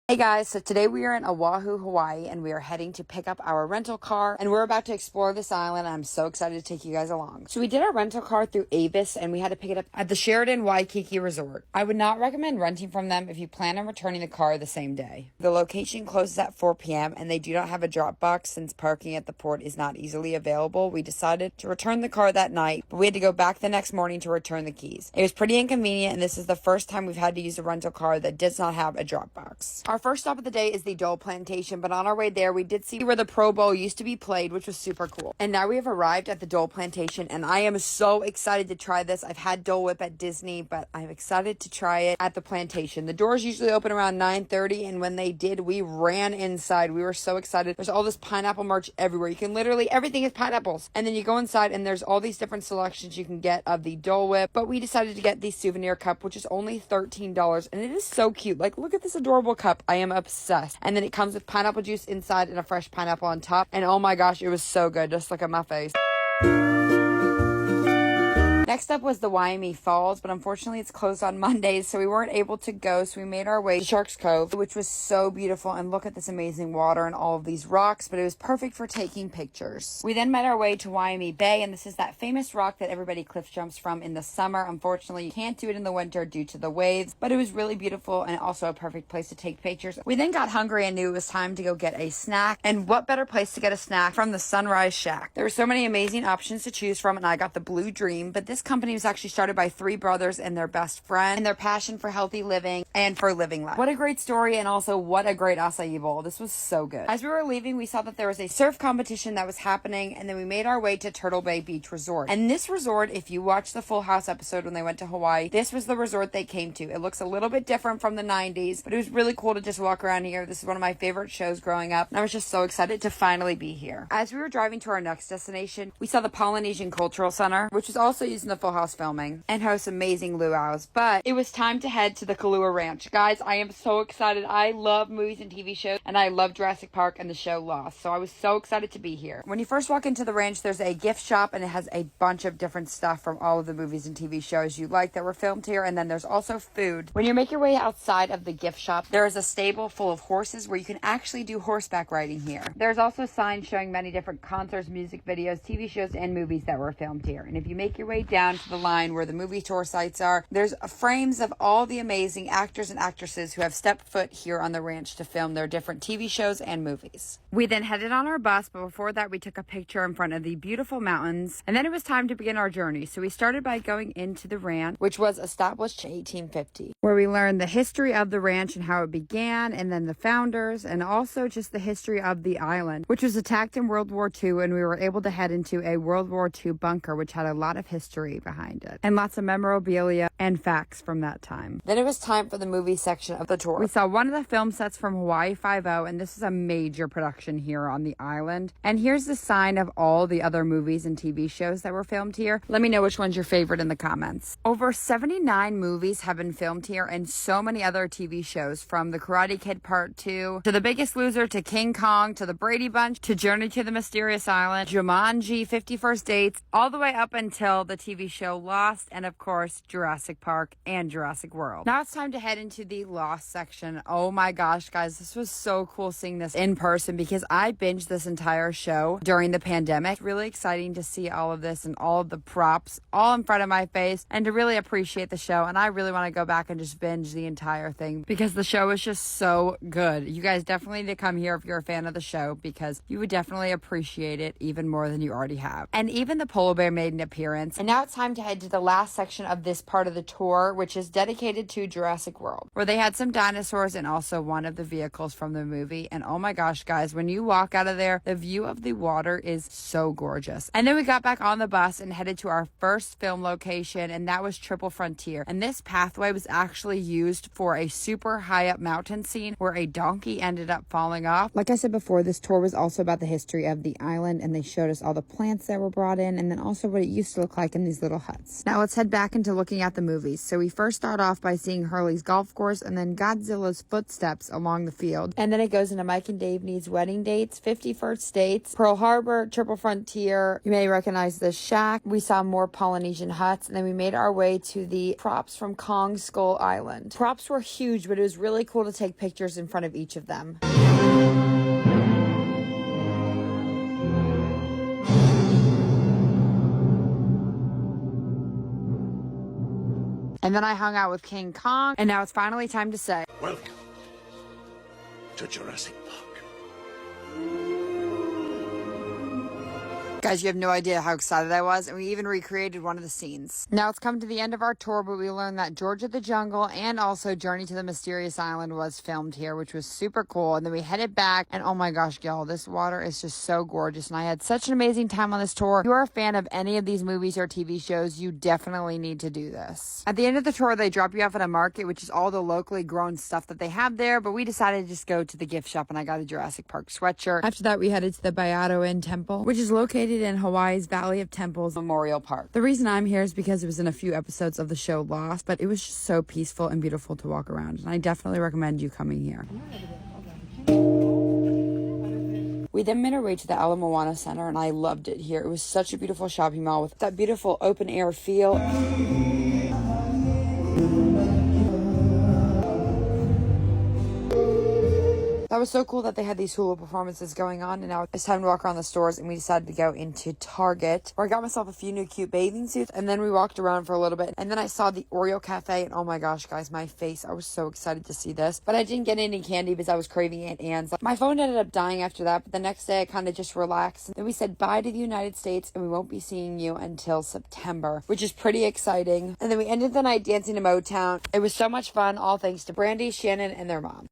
Hey guys, so today we are in Oahu, Hawaii, and we are heading to pick up our rental car, and we're about to explore this island. I'm so excited to take you guys along. So we did our rental car through Avis, and we had to pick it up at the Sheraton Waikiki Resort. I would not recommend renting from them if you plan on returning the car the same day. The location closes at 4 p.m., and they do not have a drop box since parking at the port is not easily available. We decided to return the car that night, but we had to go back the next morning to return the keys. It was pretty inconvenient, and this is the first time we've had to use a rental car that does not have a drop box. Our first stop of the day is the Dole Plantation, but on our way there, we did see where the Pro Bowl used to be played, which was super cool. And now we have arrived at the Dole Plantation, and I am so excited to try this. I've had Dole Whip at Disney, but I'm excited to try it at the plantation. The doors usually open around 9:30, and when they did, we ran inside. We were so excited. There's all this pineapple merch everywhere. You can literally, everything is pineapples. And then you go inside, and there's all these different selections you can get of the Dole Whip, but we decided to get the souvenir cup, which is only $13, and it is so cute. Like, look at this adorable cup. I am obsessed. And then it comes with pineapple juice inside and a fresh pineapple on top. And oh my gosh, it was so good. Just look at my face. Next up was the Waimea Falls, but unfortunately it's closed on Mondays, so we weren't able to go, so we made our way to Sharks Cove, which was so beautiful, and look at this amazing water and all of these rocks, but it was perfect for taking pictures. We then made our way to Waimea Bay, and this is that famous rock that everybody cliff jumps from in the summer. Unfortunately, you can't do it in the winter due to the waves, but it was really beautiful and also a perfect place to take pictures. We then got hungry and knew it was time to go get a snack, and what better place to get a snack from the Sunrise Shack. There were so many amazing options to choose from, and I got the Blue Dream, but this company was actually started by three brothers and their best friend, and their passion for healthy living and for living life. What a great story, and also what a great acai bowl. This was so good. As we were leaving, we saw that there was a surf competition that was happening, and then we made our way to Turtle Bay Beach Resort. And this resort, if you watch the Full House episode when they went to Hawaii, this was the resort they came to. It looks a little bit different from the 90s, but it was really cool to just walk around here. This is one of my favorite shows growing up, and I was just so excited to finally be here. As we were driving to our next destination, we saw the Polynesian Cultural Center, which was also used in the Full House filming and hosts amazing luau's, but it was time to head to the Kualoa Ranch. Guys, I am so excited. I love movies and TV shows, and I love Jurassic Park and the show Lost, so I was so excited to be here. When you first walk into the ranch, there's a gift shop, and it has a bunch of different stuff from all of the movies and TV shows you like that were filmed here, and then there's also food. When you make your way outside of the gift shop, there is a stable full of horses where you can actually do horseback riding here. There's also signs showing many different concerts, music videos, TV shows, and movies that were filmed here. And if you make your way down to the line where the movie tour sites are, there's frames of all the amazing actors and actresses who have stepped foot here on the ranch to film their different TV shows and movies. We then headed on our bus, but before that we took a picture in front of the beautiful mountains, and then it was time to begin our journey. So we started by going into the ranch, which was established in 1850, where we learned the history of the ranch and how it began, and then the founders, and also just the history of the island, which was attacked in World War II, and we were able to head into a World War II bunker, which had a lot of history behind it, and lots of memorabilia and facts from that time. Then it was time for the movie section of the tour. We saw one of the film sets from Hawaii Five-0, and this is a major production here on the island. And here's the sign of all the other movies and TV shows that were filmed here. Let me know which one's your favorite in the comments. Over 79 movies have been filmed here, and so many other TV shows, from The Karate Kid Part 2, to The Biggest Loser, to King Kong, to The Brady Bunch, to Journey to the Mysterious Island, Jumanji, 50 First Dates, all the way up until the TV show Lost, and of course Jurassic Park and Jurassic World. Now it's time to head into the Lost section. Oh my gosh, guys, this was so cool seeing this in person because I binged this entire show during the pandemic. Really exciting to see all of this and all of the props all in front of my face, and to really appreciate the show. And I really want to go back and just binge the entire thing because the show is just so good. You guys definitely need to come here if you're a fan of the show, because you would definitely appreciate it even more than you already have. And even the polar bear made an appearance. And now it's time to head to the last section of this part of the tour, which is dedicated to Jurassic World, where they had some dinosaurs and also one of the vehicles from the movie. And oh my gosh, guys, when you walk out of there, the view of the water is so gorgeous. And then we got back on the bus and headed to our first film location, and that was Triple Frontier. And this pathway was actually used for a super high up mountain scene where a donkey ended up falling off. Like I said before, this tour was also about the history of the island, and they showed us all the plants that were brought in, and then also what it used to look like in these these little huts. Now let's head back into looking at the movies. So we first start off by seeing Hurley's golf course and then Godzilla's footsteps along the field. And then it goes into Mike and Dave Need's wedding dates, 51st Dates, Pearl Harbor, Triple Frontier. You may recognize this shack. We saw more Polynesian huts, and then we made our way to the props from Kong Skull Island. Props were huge, but it was really cool to take pictures in front of each of them. And then I hung out with King Kong, and now it's finally time to say, welcome to Jurassic Park. Guys, you have no idea how excited I was, and we even recreated one of the scenes. Now it's come to the end of our tour, but we learned that George of the Jungle and also Journey to the Mysterious Island was filmed here, which was super cool. And then we headed back, and oh my gosh, y'all, this water is just so gorgeous, and I had such an amazing time on this tour. If you are a fan of any of these movies or TV shows, you definitely need to do this. At the end of the tour, they drop you off at a market, which is all the locally grown stuff that they have there, but we decided to just go to the gift shop, and I got a Jurassic Park sweatshirt. After that, we headed to the Baiado Inn Temple, which is located in Hawaii's Valley of Temples Memorial Park. The reason I'm here is because it was in a few episodes of the show Lost, but it was just so peaceful and beautiful to walk around, and I definitely recommend you coming here. We then made our way to the Ala Moana Center, and I loved it here. It was such a beautiful shopping mall with that beautiful open air feel. That was so cool that they had these hula performances going on, and now it's time to walk around the stores, and we decided to go into Target, where I got myself a few new cute bathing suits, and then we walked around for a little bit, and then I saw the Oreo Cafe, and oh my gosh, guys, my face, I was so excited to see this, but I didn't get any candy because I was craving Aunt Anne's. My phone ended up dying after that, but the next day I kind of just relaxed, and then we said bye to the United States, and we won't be seeing you until September, which is pretty exciting, and then we ended the night dancing to Motown. It was so much fun, all thanks to Brandy, Shannon, and their mom.